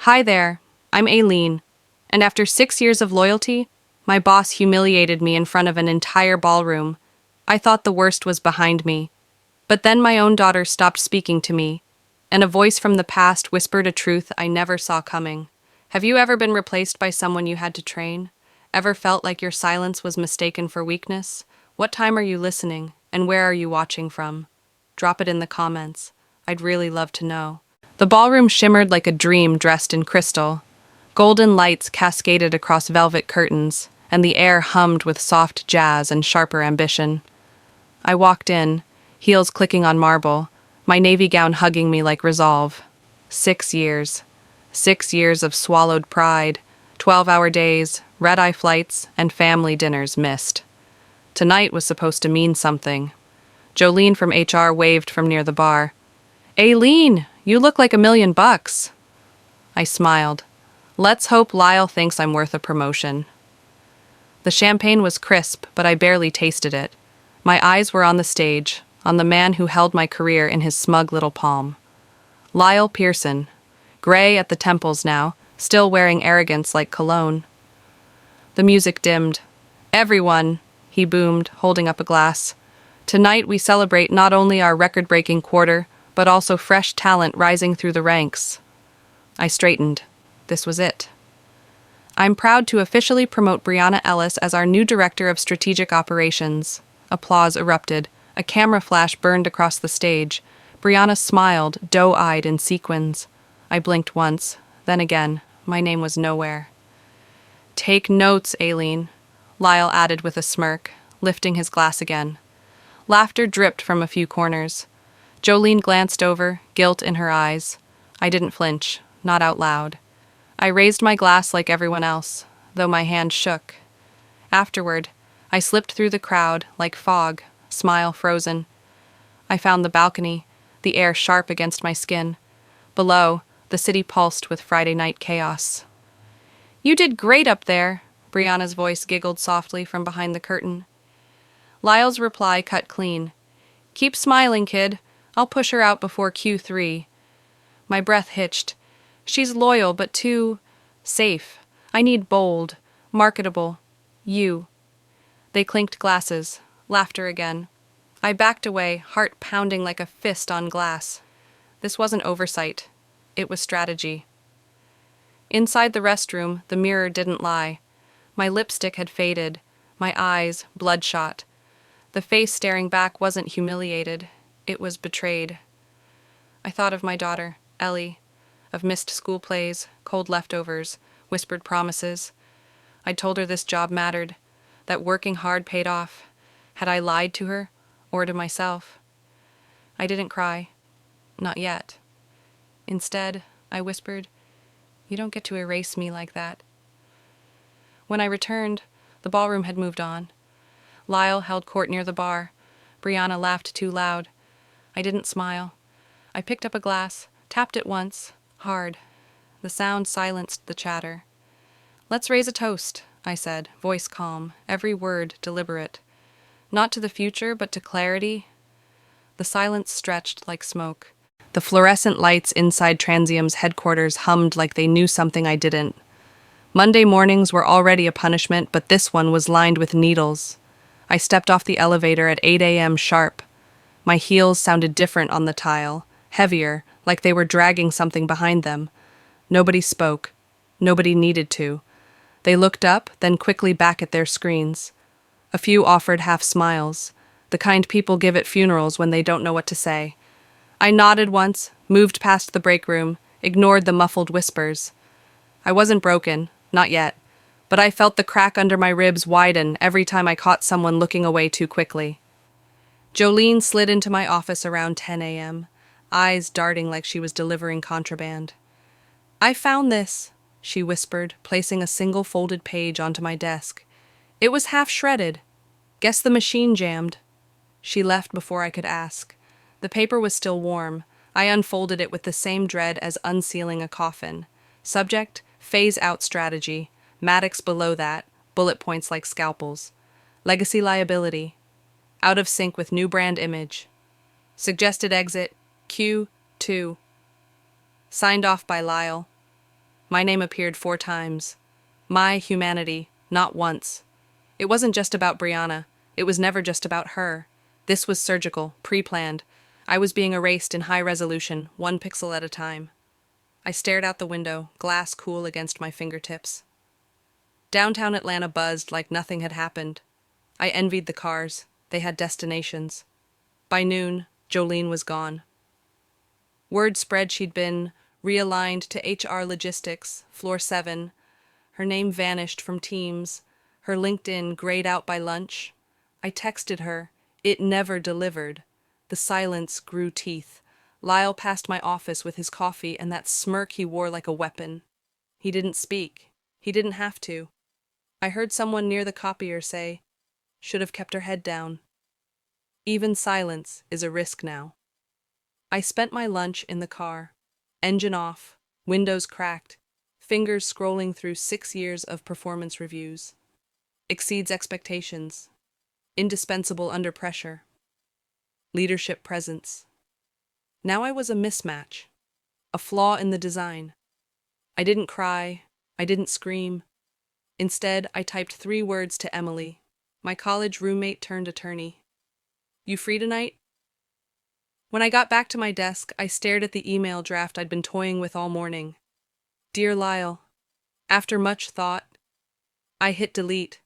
Hi there, I'm Aileen, and after 6 years of loyalty, my boss humiliated me in front of an entire ballroom. I thought the worst was behind me. But then my own daughter stopped speaking to me, and a voice from the past whispered a truth I never saw coming. Have you ever been replaced by someone you had to train? Ever felt like your silence was mistaken for weakness? What time are you listening, and where are you watching from? Drop it in the comments. I'd really love to know. The ballroom shimmered like a dream dressed in crystal. Golden lights cascaded across velvet curtains, and the air hummed with soft jazz and sharper ambition. I walked in, heels clicking on marble, my navy gown hugging me like resolve. 6 years. 6 years of swallowed pride, 12-hour days, red-eye flights, and family dinners missed. Tonight was supposed to mean something. Jolene from HR waved from near the bar. "Aileen, you look like $1,000,000. I smiled. Let's hope Lyle thinks I'm worth a promotion. The champagne was crisp, but I barely tasted it. My eyes were on the stage, on the man who held my career in his smug little palm. Lyle Pearson, gray at the temples now, still wearing arrogance like cologne. The music dimmed. "Everyone," he boomed, holding up a glass. "Tonight we celebrate not only our record-breaking quarter, but also fresh talent rising through the ranks." I straightened. This was it. "I'm proud to officially promote Brianna Ellis as our new Director of Strategic Operations." Applause erupted. A camera flash burned across the stage. Brianna smiled, doe-eyed in sequins. I blinked once, then again. My name was nowhere. "Take notes, Aileen," Lyle added with a smirk, lifting his glass again. Laughter dripped from a few corners. Jolene glanced over, guilt in her eyes. I didn't flinch, not out loud. I raised my glass like everyone else, though my hand shook. Afterward, I slipped through the crowd like fog, smile frozen. I found the balcony, the air sharp against my skin. Below, the city pulsed with Friday night chaos. "You did great up there," Brianna's voice giggled softly from behind the curtain. Lyle's reply cut clean. "Keep smiling, kid. I'll push her out before Q3. My breath hitched. She's loyal, but too safe. I need bold, marketable. You. They clinked glasses. Laughter again. I backed away, heart pounding like a fist on glass. This wasn't oversight. It was strategy. Inside the restroom, the mirror didn't lie. My lipstick had faded, my eyes bloodshot. The face staring back wasn't humiliated. It was betrayed. I thought of my daughter, Ellie, of missed school plays, cold leftovers, whispered promises. I'd told her this job mattered, that working hard paid off. Had I lied to her, or to myself? I didn't cry. Not yet. Instead, I whispered, "You don't get to erase me like that." When I returned, the ballroom had moved on. Lyle held court near the bar. Brianna laughed too loud. I didn't smile. I picked up a glass, tapped it once, hard. The sound silenced the chatter. "Let's raise a toast," I said, voice calm, every word deliberate. "Not to the future, but to clarity." The silence stretched like smoke. The fluorescent lights inside Transium's headquarters hummed like they knew something I didn't. Monday mornings were already a punishment, but this one was lined with needles. I stepped off the elevator at 8 a.m. sharp. My heels sounded different on the tile, heavier, like they were dragging something behind them. Nobody spoke. Nobody needed to. They looked up, then quickly back at their screens. A few offered half smiles, the kind people give at funerals when they don't know what to say. I nodded once, moved past the break room, ignored the muffled whispers. I wasn't broken, not yet, but I felt the crack under my ribs widen every time I caught someone looking away too quickly. Jolene slid into my office around 10 a.m., eyes darting like she was delivering contraband. "I found this," she whispered, placing a single folded page onto my desk. "It was half shredded. Guess the machine jammed." She left before I could ask. The paper was still warm. I unfolded it with the same dread as unsealing a coffin. Subject, phase-out strategy. Maddox below that, bullet points like scalpels. Legacy liability. Out of sync with new brand image. Suggested exit, Q2. Signed off by Lyle. My name appeared 4 times. My humanity, not once. It wasn't just about Brianna. It was never just about her. This was surgical, pre-planned. I was being erased in high resolution, 1 pixel at a time. I stared out the window, glass cool against my fingertips. Downtown Atlanta buzzed like nothing had happened. I envied the cars. They had destinations. By noon, Jolene was gone. Word spread she'd been realigned to HR Logistics, Floor 7. Her name vanished from Teams, her LinkedIn grayed out by lunch. I texted her. It never delivered. The silence grew teeth. Lyle passed my office with his coffee and that smirk he wore like a weapon. He didn't speak. He didn't have to. I heard someone near the copier say, "Should have kept her head down." Even silence is a risk now. I spent my lunch in the car. Engine off, windows cracked, fingers scrolling through 6 years of performance reviews. Exceeds expectations. Indispensable under pressure. Leadership presence. Now I was a mismatch. A flaw in the design. I didn't cry. I didn't scream. Instead, I typed 3 words to Emily, my college roommate turned attorney. "You free tonight?" When I got back to my desk, I stared at the email draft I'd been toying with all morning. "Dear Lyle," after much thought, I hit delete,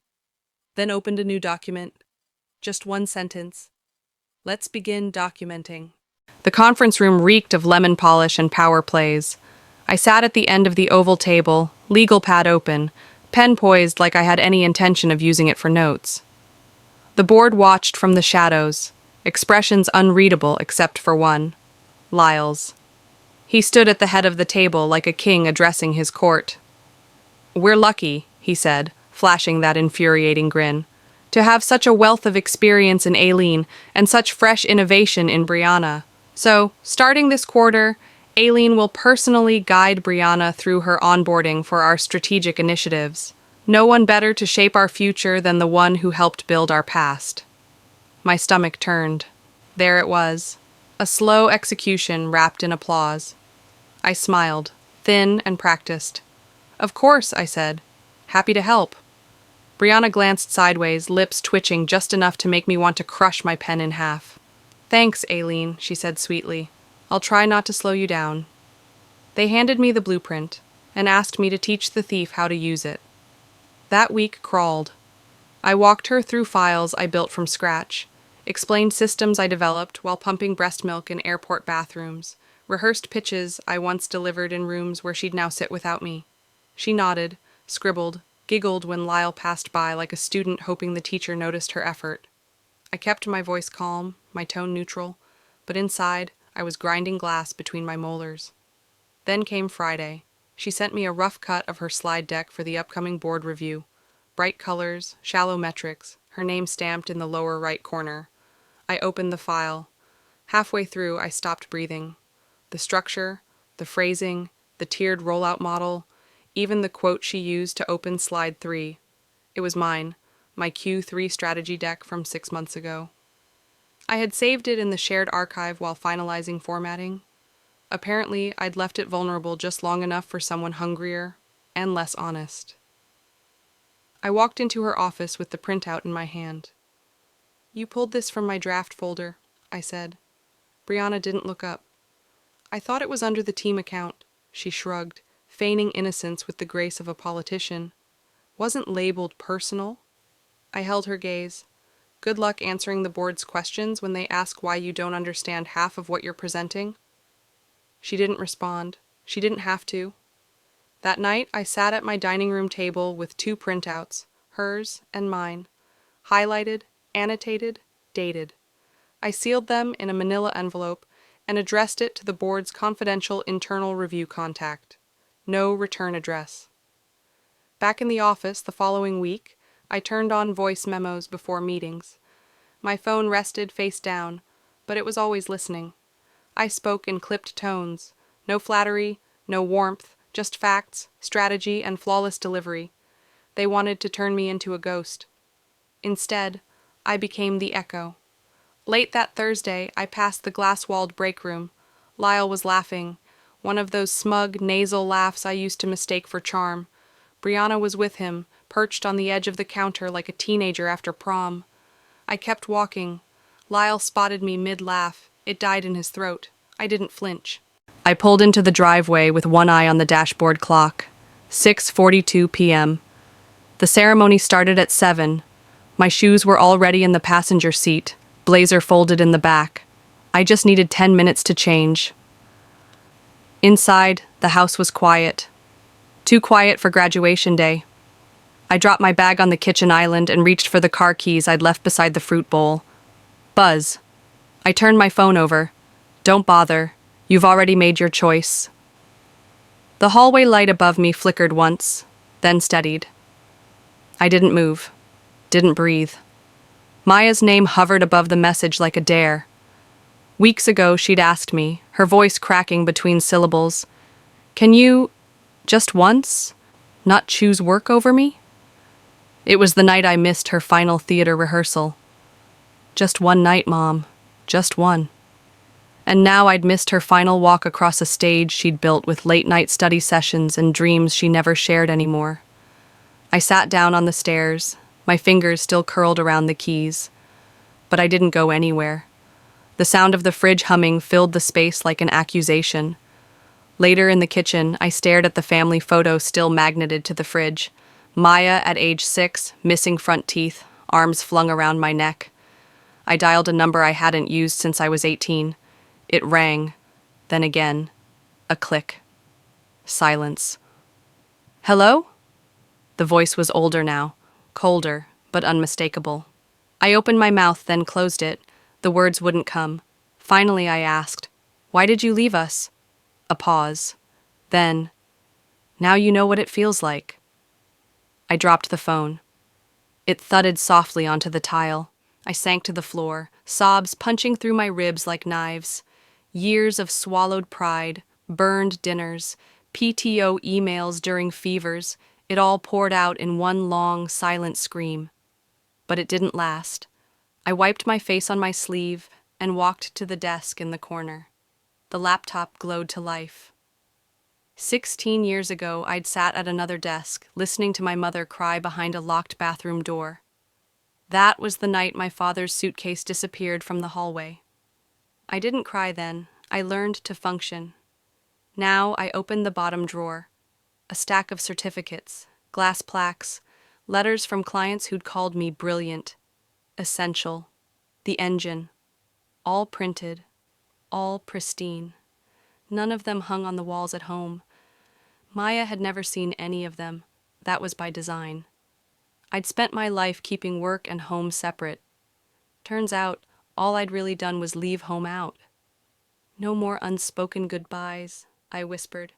then opened a new document. Just 1 sentence. "Let's begin documenting." The conference room reeked of lemon polish and power plays. I sat at the end of the oval table, legal pad open, pen poised like I had any intention of using it for notes. The board watched from the shadows, expressions unreadable except for one, Lyle's. He stood at the head of the table like a king addressing his court. "We're lucky," he said, flashing that infuriating grin, "to have such a wealth of experience in Aileen and such fresh innovation in Brianna. So, starting this quarter, Aileen will personally guide Brianna through her onboarding for our strategic initiatives. No one better to shape our future than the one who helped build our past." My stomach turned. There it was, a slow execution wrapped in applause. I smiled, thin and practiced. "Of course," I said. "Happy to help." Brianna glanced sideways, lips twitching just enough to make me want to crush my pen in half. "Thanks, Aileen," she said sweetly. "I'll try not to slow you down." They handed me the blueprint and asked me to teach the thief how to use it. That week crawled. I walked her through files I built from scratch, explained systems I developed while pumping breast milk in airport bathrooms, rehearsed pitches I once delivered in rooms where she'd now sit without me. She nodded, scribbled, giggled when Lyle passed by like a student hoping the teacher noticed her effort. I kept my voice calm, my tone neutral, but inside, I was grinding glass between my molars. Then came Friday. She sent me a rough cut of her slide deck for the upcoming board review. Bright colors, shallow metrics, her name stamped in the lower right corner. I opened the file. Halfway through, I stopped breathing. The structure, the phrasing, the tiered rollout model, even the quote she used to open slide 3. It was mine, my Q3 strategy deck from 6 months ago. I had saved it in the shared archive while finalizing formatting. Apparently, I'd left it vulnerable just long enough for someone hungrier and less honest. I walked into her office with the printout in my hand. "You pulled this from my draft folder," I said. Brianna didn't look up. "I thought it was under the team account," she shrugged, feigning innocence with the grace of a politician. "Wasn't labeled personal." I held her gaze. "Good luck answering the board's questions when they ask why you don't understand half of what you're presenting." She didn't respond. She didn't have to. That night, I sat at my dining room table with 2 printouts, hers and mine, highlighted, annotated, dated. I sealed them in a manila envelope and addressed it to the board's confidential internal review contact. No return address. Back in the office the following week, I turned on voice memos before meetings. My phone rested face down, but it was always listening. I spoke in clipped tones. No flattery, no warmth, just facts, strategy, and flawless delivery. They wanted to turn me into a ghost. Instead, I became the echo. Late that Thursday, I passed the glass-walled break room. Lyle was laughing, One of those smug, nasal laughs I used to mistake for charm. Brianna was with him, perched on the edge of the counter like a teenager after prom. I kept walking. Lyle spotted me mid-laugh. It died in his throat. I didn't flinch. I pulled into the driveway with one eye on the dashboard clock. 6:42 p.m. The ceremony started at 7. My shoes were already in the passenger seat, blazer folded in the back. I just needed 10 minutes to change. Inside, the house was quiet. Too quiet for graduation day. I dropped my bag on the kitchen island and reached for the car keys I'd left beside the fruit bowl. Buzz. I turned my phone over. Don't bother. You've already made your choice. The hallway light above me flickered once, then steadied. I didn't move. Didn't breathe. Maya's name hovered above the message like a dare. Weeks ago, she'd asked me, her voice cracking between syllables, "Can you, just once, not choose work over me?" It was the night I missed her final theater rehearsal. Just one night, Mom. Just one. And now I'd missed her final walk across a stage she'd built with late-night study sessions and dreams she never shared anymore. I sat down on the stairs, my fingers still curled around the keys. But I didn't go anywhere. The sound of the fridge humming filled the space like an accusation. Later in the kitchen, I stared at the family photo still magneted to the fridge. Maya at age 6, missing front teeth, arms flung around my neck. I dialed a number I hadn't used since I was 18. It rang. Then again. A click. Silence. Hello? The voice was older now, colder, but unmistakable. I opened my mouth, then closed it. The words wouldn't come. Finally, I asked, "Why did you leave us?" A pause. Then, "Now you know what it feels like." I dropped the phone. It thudded softly onto the tile. I sank to the floor, sobs punching through my ribs like knives. Years of swallowed pride, burned dinners, PTO emails during fevers, it all poured out in one long, silent scream. But it didn't last. I wiped my face on my sleeve and walked to the desk in the corner. The laptop glowed to life. 16 years ago, I'd sat at another desk, listening to my mother cry behind a locked bathroom door. That was the night my father's suitcase disappeared from the hallway. I didn't cry then. I learned to function. Now I opened the bottom drawer. A stack of certificates, glass plaques, letters from clients who'd called me brilliant, essential, the engine, all printed, all pristine. None of them hung on the walls at home. Maya had never seen any of them. That was by design. I'd spent my life keeping work and home separate. Turns out, all I'd really done was leave home out. No more unspoken goodbyes, I whispered.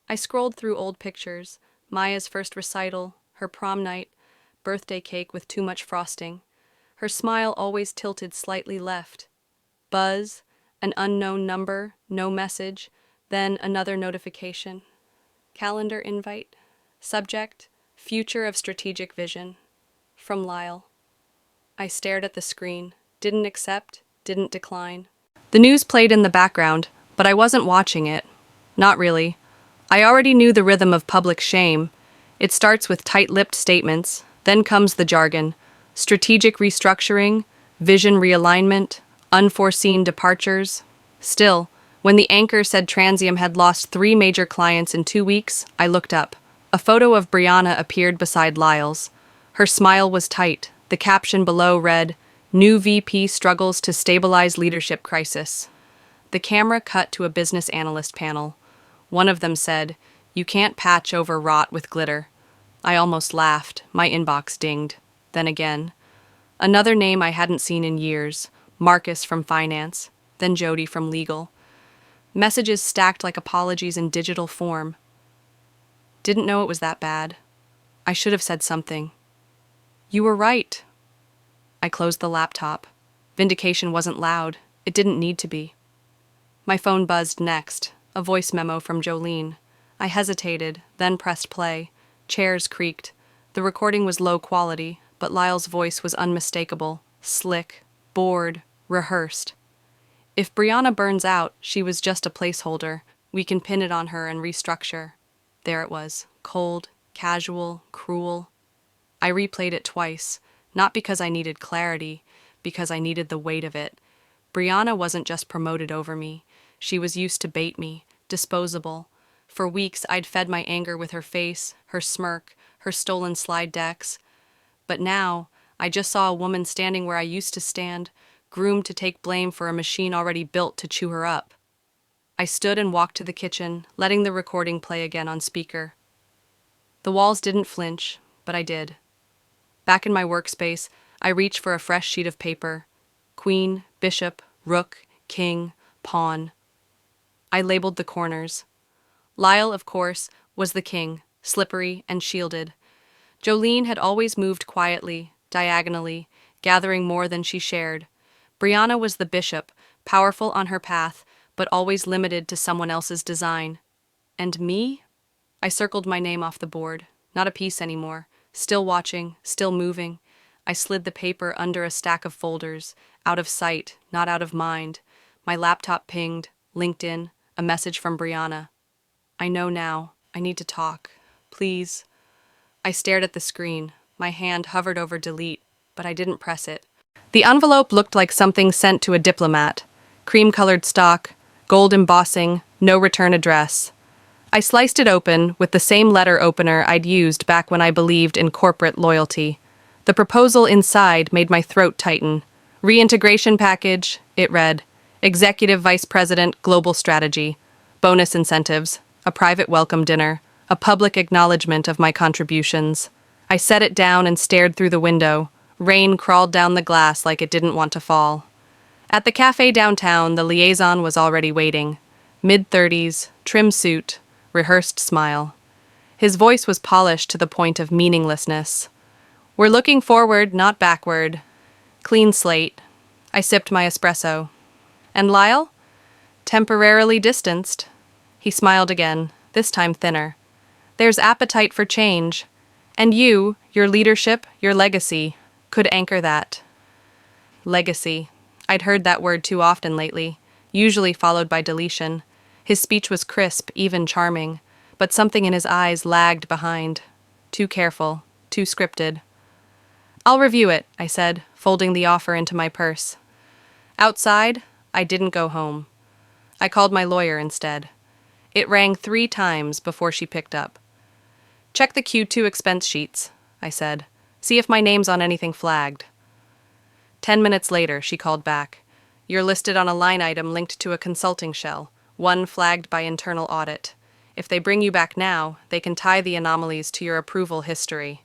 I scrolled through old pictures, Maya's first recital, her prom night, birthday cake with too much frosting. Her smile always tilted slightly left. Buzz, an unknown number, no message, then another notification. Calendar invite. Subject, future of strategic vision. From Lyle. I stared at the screen, didn't accept, didn't decline. The news played in the background, but I wasn't watching it. Not really. I already knew the rhythm of public shame. It starts with tight-lipped statements, then comes the jargon. Strategic restructuring, vision realignment, unforeseen departures. Still, when the anchor said Transium had lost 3 major clients in 2 weeks, I looked up. A photo of Brianna appeared beside Lyle's. Her smile was tight. The caption below read, "New VP struggles to stabilize leadership crisis." The camera cut to a business analyst panel. One of them said, "You can't patch over rot with glitter." I almost laughed. My inbox dinged. Then again. Another name I hadn't seen in years. Marcus from finance. Then Jody from legal. Messages stacked like apologies in digital form. Didn't know it was that bad. I should have said something. You were right. I closed the laptop. Vindication wasn't loud. It didn't need to be. My phone buzzed next. A voice memo from Jolene. I hesitated, then pressed play. Chairs creaked. The recording was low quality, but Lyle's voice was unmistakable, slick, bored, rehearsed. If Brianna burns out, she was just a placeholder. We can pin it on her and restructure. There it was, cold, casual, cruel. I replayed it twice, not because I needed clarity, because I needed the weight of it. Brianna wasn't just promoted over me. She was used to bait me, disposable. For weeks, I'd fed my anger with her face, her smirk, her stolen slide decks. But now, I just saw a woman standing where I used to stand, groomed to take blame for a machine already built to chew her up. I stood and walked to the kitchen, letting the recording play again on speaker. The walls didn't flinch, but I did. Back in my workspace, I reached for a fresh sheet of paper. Queen, bishop, rook, king, pawn. I labeled the corners. Lyle, of course, was the king, slippery and shielded. Jolene had always moved quietly, diagonally, gathering more than she shared. Brianna was the bishop, powerful on her path, but always limited to someone else's design. And me? I circled my name off the board. Not a piece anymore. Still watching, still moving. I slid the paper under a stack of folders, out of sight, not out of mind. My laptop pinged, LinkedIn, a message from Brianna. I know now. I need to talk. Please. I stared at the screen. My hand hovered over delete, but I didn't press it. The envelope looked like something sent to a diplomat. Cream-colored stock, gold embossing, no return address. I sliced it open with the same letter opener I'd used back when I believed in corporate loyalty. The proposal inside made my throat tighten. Reintegration package, it read. Executive Vice President, Global Strategy. Bonus incentives. A private welcome dinner. A public acknowledgement of my contributions. I set it down and stared through the window. Rain crawled down the glass like it didn't want to fall. At the cafe downtown, the liaison was already waiting. Mid-30s, trim suit, rehearsed smile. His voice was polished to the point of meaninglessness. We're looking forward, not backward. Clean slate. I sipped my espresso. And Lyle? Temporarily distanced. He smiled again, this time thinner. There's appetite for change. And you, your leadership, your legacy, could anchor that. Legacy. I'd heard that word too often lately, usually followed by deletion. His speech was crisp, even charming, but something in his eyes lagged behind. Too careful, too scripted. I'll review it, I said, folding the offer into my purse. Outside, I didn't go home. I called my lawyer instead. It rang 3 times before she picked up. Check the Q2 expense sheets, I said. See if my name's on anything flagged. 10 minutes later, she called back. You're listed on a line item linked to a consulting shell, one flagged by internal audit. If they bring you back now, they can tie the anomalies to your approval history.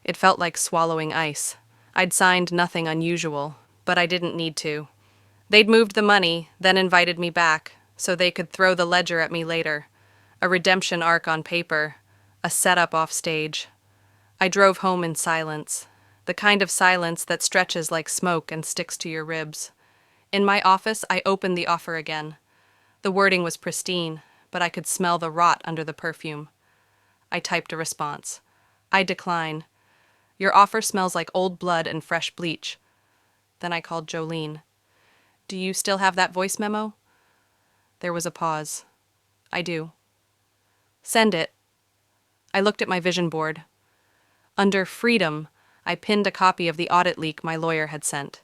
It felt like swallowing ice. I'd signed nothing unusual, but I didn't need to. They'd moved the money, then invited me back, so they could throw the ledger at me later. A redemption arc on paper, a setup off stage. I drove home in silence, the kind of silence that stretches like smoke and sticks to your ribs. In my office, I opened the offer again. The wording was pristine, but I could smell the rot under the perfume. I typed a response. I decline. Your offer smells like old blood and fresh bleach. Then I called Jolene. Do you still have that voice memo? There was a pause. I do. Send it. I looked at my vision board. Under Freedom, I pinned a copy of the audit leak my lawyer had sent.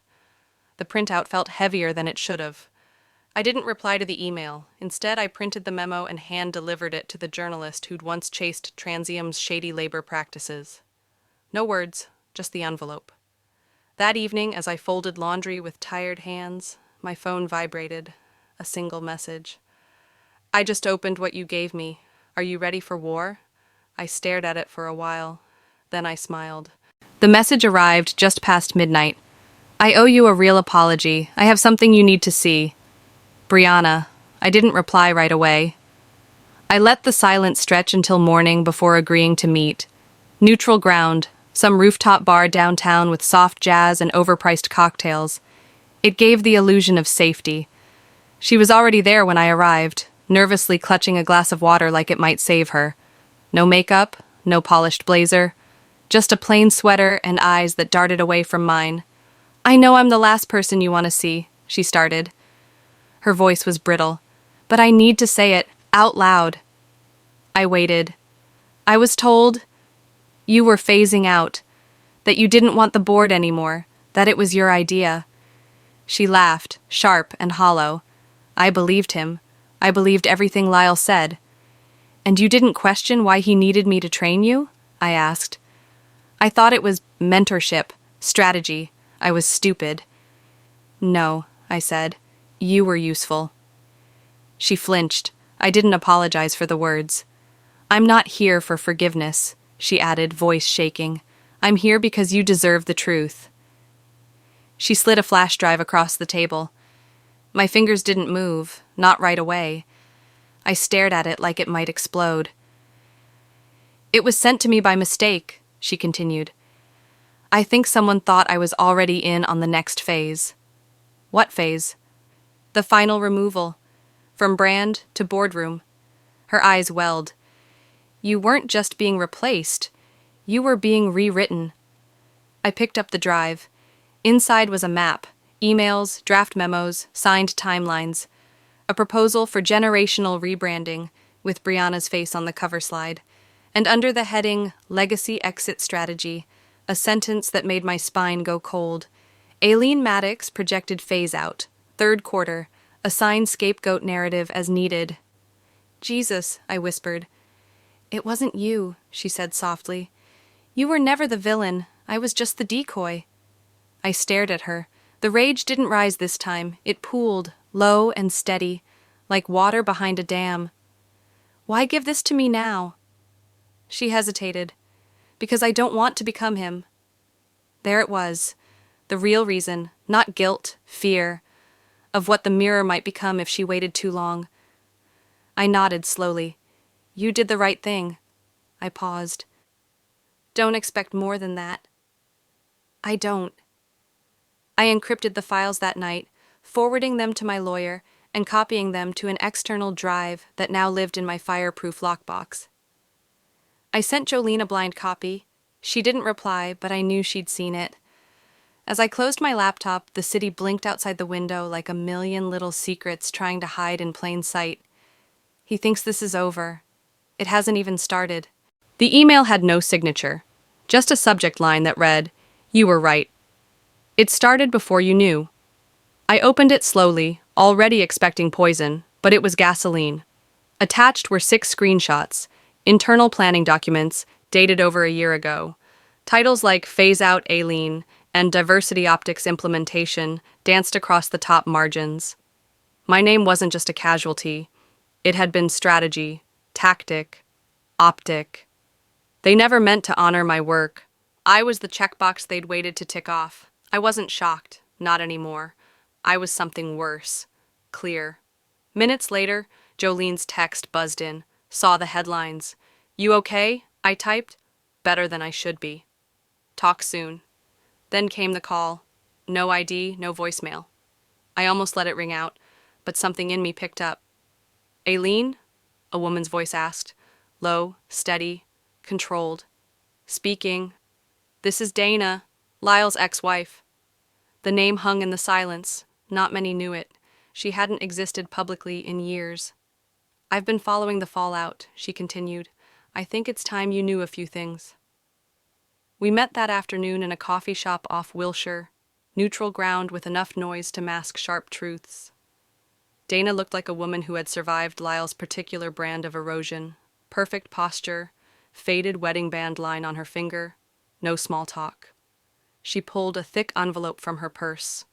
The printout felt heavier than it should have. I didn't reply to the email. Instead, I printed the memo and hand-delivered it to the journalist who'd once chased Transium's shady labor practices. No words, just the envelope. That evening, as I folded laundry with tired hands, my phone vibrated. A single message. I just opened what you gave me. Are you ready for war? I stared at it for a while. Then I smiled. The message arrived just past midnight. I owe you a real apology. I have something you need to see. Brianna. I didn't reply right away. I let the silence stretch until morning before agreeing to meet. Neutral ground, some rooftop bar downtown with soft jazz and overpriced cocktails. It gave the illusion of safety. She was already there when I arrived, nervously clutching a glass of water like it might save her. No makeup, no polished blazer, just a plain sweater and eyes that darted away from mine. I know I'm the last person you want to see, she started. Her voice was brittle. But I need to say it, Out loud. I waited. I was told you were phasing out, that you didn't want the board anymore, that it was your idea. She laughed, sharp and hollow. I believed him. I believed everything Lyle said. And you didn't question why he needed me to train you? I asked. I thought it was mentorship, strategy. I was stupid. No, I said. You were useful. She flinched. I didn't apologize for the words. I'm not here for forgiveness, she added, voice shaking. I'm here because you deserve the truth. She slid a flash drive across the table. My fingers didn't move, not right away. I stared at it like it might explode. It was sent to me by mistake, she continued. I think someone thought I was already in on the next phase. What phase? The final removal. From brand to boardroom. Her eyes welled. You weren't just being replaced. You were being rewritten. I picked up the drive. Inside was a map, emails, draft memos, signed timelines, a proposal for generational rebranding with Brianna's face on the cover slide, and under the heading Legacy Exit Strategy, a sentence that made my spine go cold. Aileen Maddox projected phase out, third quarter, assign scapegoat narrative as needed. Jesus, I whispered. It wasn't you, she said softly. You were never the villain. I was just the decoy. I stared at her. The rage didn't rise this time. It pooled, low and steady, like water behind a dam. Why give this to me now? She hesitated. Because I don't want to become him. There it was. The real reason, not guilt, fear, of what the mirror might become if she waited too long. I nodded slowly. You did the right thing. I paused. Don't expect more than that. I don't. I encrypted the files that night, forwarding them to my lawyer and copying them to an external drive that now lived in my fireproof lockbox. I sent Jolene a blind copy. She didn't reply, but I knew she'd seen it. As I closed my laptop, the city blinked outside the window like a million little secrets trying to hide in plain sight. He thinks this is over. It hasn't even started. The email had no signature, just a subject line that read, "You were right. It started before you knew." I opened it slowly, already expecting poison, but it was gasoline. Attached were 6 screenshots, internal planning documents dated over a year ago. Titles like Phase Out Aileen and Diversity Optics Implementation danced across the top margins. My name wasn't just a casualty. It had been strategy, tactic, optic. They never meant to honor my work. I was the checkbox they'd waited to tick off. I wasn't shocked, not anymore. I was something worse. Clear. Minutes later, Jolene's text buzzed in. Saw the headlines. "You okay?" I typed. Better than I should be. Talk soon. Then came the call. No ID, no voicemail. I almost let it ring out, but something in me picked up. "Aileen?" a woman's voice asked. Low, steady, controlled. Speaking. "This is Dana, Lyle's ex-wife." The name hung in the silence. Not many knew it. She hadn't existed publicly in years. "I've been following the fallout," she continued. "I think it's time you knew a few things." We met that afternoon in a coffee shop off Wilshire, neutral ground with enough noise to mask sharp truths. Dana looked like a woman who had survived Lyle's particular brand of erosion. Perfect posture, faded wedding band line on her finger, no small talk. She pulled a thick envelope from her purse.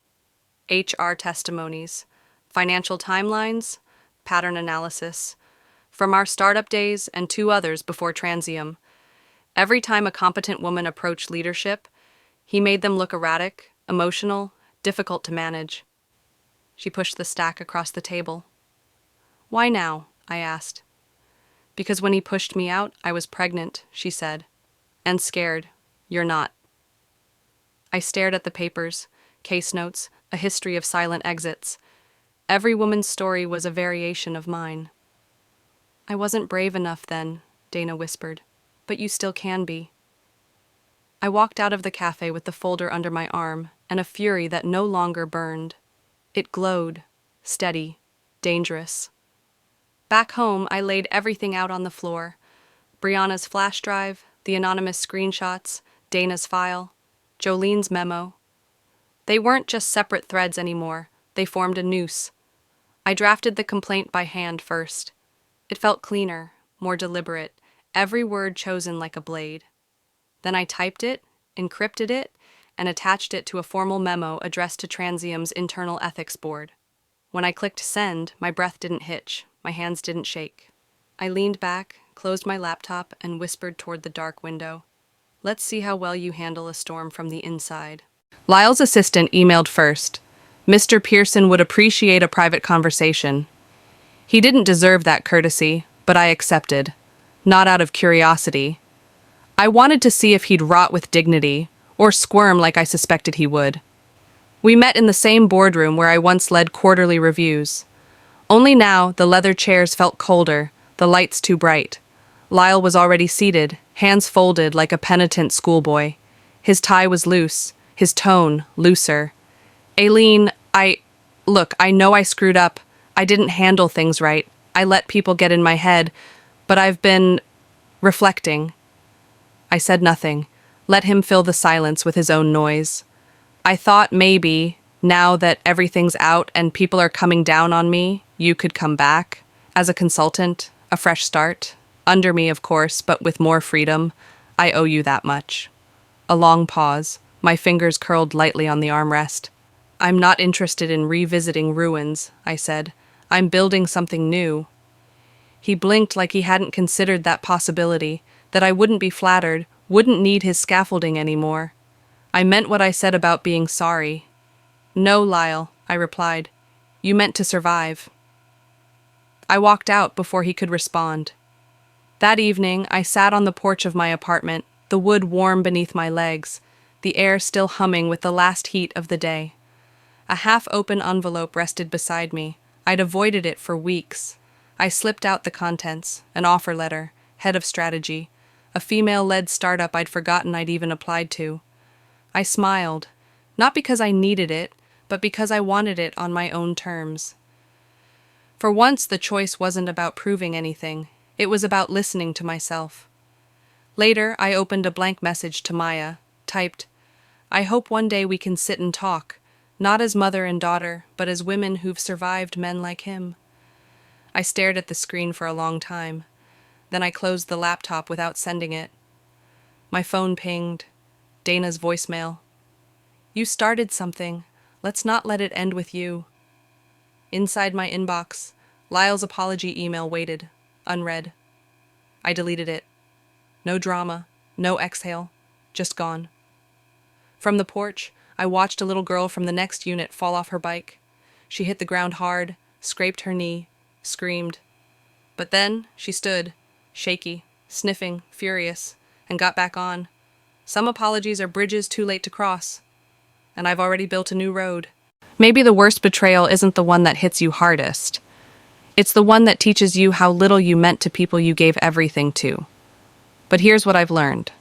HR testimonies, financial timelines, pattern analysis, from our startup days and 2 others before Transium. Every time a competent woman approached leadership, he made them look erratic, emotional, difficult to manage. She pushed the stack across the table. "Why now?" I asked. "Because when he pushed me out, I was pregnant," she said. "And scared. You're not." I stared at the papers, case notes, a history of silent exits. Every woman's story was a variation of mine. "I wasn't brave enough then," Dana whispered. "But you still can be." I walked out of the cafe with the folder under my arm and a fury that no longer burned. It glowed, steady, dangerous. Back home, I laid everything out on the floor. Brianna's flash drive, the anonymous screenshots, Dana's file, Jolene's memo. They weren't just separate threads anymore. They formed a noose. I drafted the complaint by hand first. It felt cleaner, more deliberate, every word chosen like a blade. Then I typed it, encrypted it, and attached it to a formal memo addressed to Transium's internal ethics board. When I clicked send, my breath didn't hitch, my hands didn't shake. I leaned back, closed my laptop, and whispered toward the dark window. Let's see how well you handle a storm from the inside. Lyle's assistant emailed first. Mr. Pearson would appreciate a private conversation. He didn't deserve that courtesy, but I accepted. Not out of curiosity. I wanted to see if he'd rot with dignity, or squirm like I suspected he would. We met in the same boardroom where I once led quarterly reviews. Only now, the leather chairs felt colder, the lights too bright. Lyle was already seated, hands folded like a penitent schoolboy. His tie was loose, his tone looser. Aileen, Look, I know I screwed up. I didn't handle things right. I let people get in my head, but I've been reflecting. I said nothing, let him fill the silence with his own noise. I thought maybe, now that everything's out and people are coming down on me, you could come back. As a consultant, a fresh start. Under me, of course, but with more freedom. I owe you that much. A long pause, my fingers curled lightly on the armrest. I'm not interested in revisiting ruins, I said. I'm building something new. He blinked like he hadn't considered that possibility, that I wouldn't be flattered, wouldn't need his scaffolding anymore. I meant what I said about being sorry. No, Lyle, I replied. You meant to survive. I walked out before he could respond. That evening, I sat on the porch of my apartment, the wood warm beneath my legs, the air still humming with the last heat of the day. A half-open envelope rested beside me. I'd avoided it for weeks. I slipped out the contents, an offer letter, head of strategy, a female-led startup I'd forgotten I'd even applied to. I smiled, not because I needed it, but because I wanted it on my own terms. For once, the choice wasn't about proving anything. It was about listening to myself. Later, I opened a blank message to Maya, typed, I hope one day we can sit and talk, not as mother and daughter, but as women who've survived men like him. I stared at the screen for a long time. Then I closed the laptop without sending it. My phone pinged. Dana's voicemail. You started something. Let's not let it end with you. Inside my inbox, Lyle's apology email waited, unread. I deleted it. No drama, no exhale, just gone. From the porch, I watched a little girl from the next unit fall off her bike. She hit the ground hard, scraped her knee, screamed. But then she stood, shaky, sniffing, furious, and got back on. Some apologies are bridges too late to cross. And I've already built a new road. Maybe the worst betrayal isn't the one that hits you hardest. It's the one that teaches you how little you meant to people you gave everything to. But here's what I've learned.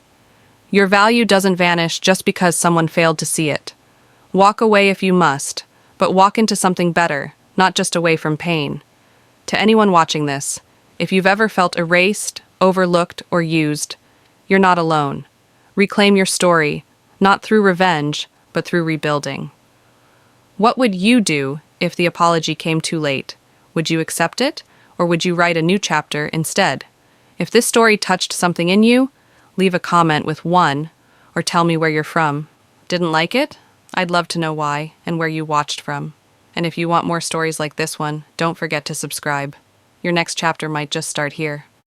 Your value doesn't vanish just because someone failed to see it. Walk away if you must, but walk into something better, not just away from pain. To anyone watching this, if you've ever felt erased, overlooked, or used, you're not alone. Reclaim your story, not through revenge, but through rebuilding. What would you do if the apology came too late? Would you accept it, or would you write a new chapter instead? If this story touched something in you, leave a comment with 1, or tell me where you're from. Didn't like it? I'd love to know why and where you watched from. And if you want more stories like this one, don't forget to subscribe. Your next chapter might just start here.